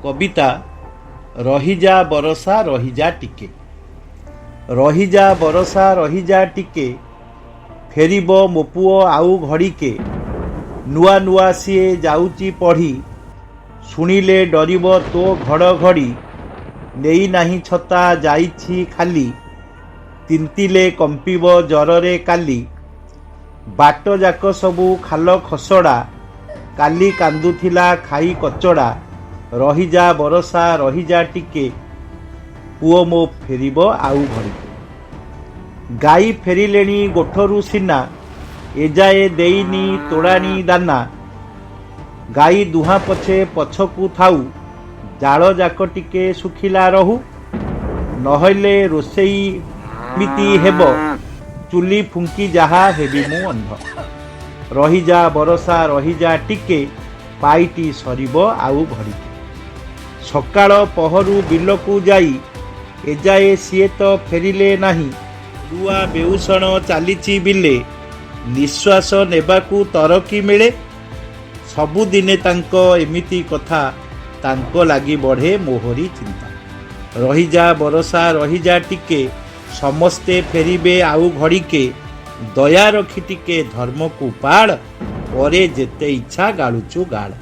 कविता रहीजा बरसा रहीजा टिके। रहीजा बरसा रहीजा टिके, फेरिब मो पुओ आउ घड़िके। नुआ नुआ सीए जाउची पढ़ी, शुणिले डरिब तो घड़घड़ी। नेई नाही छता जाइछि खाली, तिंतिले कंपिब जररे काली। बाट जाक सबू खाल खसड़ा, काली कांदुथिला खाई कचड़ा। रहीजा बरसा रहीजा टिके, पुओ मो फेरिब आउ घड़िके। गाई फेरिलेणी गोठरू सिना, एजाए देईनी तोड़ाणी दाना। गाई दुहा पछे पछकू थाउ, जाल जाक टिके सुखिला रहू। नहले रोसेई मिति हेब, चुली फुंकी जहा हेबी मु अंध। रहीजा बरसा रहीजा टिके, पाइटी सरिब आउ घड़िके। सकाळ पहरू बिलकू जाई, एजाए सीए तो फेरिले नाही। रुआ बेउषण चालिछि बिले, निश्वास नेबाकू तरकी मिले। सबुदिने तांको एमिति कथा, तांको लागी बढ़े मोहरी चिंता। रहीजा बरसा रहीजा टिके, समस्ते फेरिबे आउ घड़िके। दया रखी टिके धर्म को पाड़, परे जेते इच्छा गालुचु गाड़।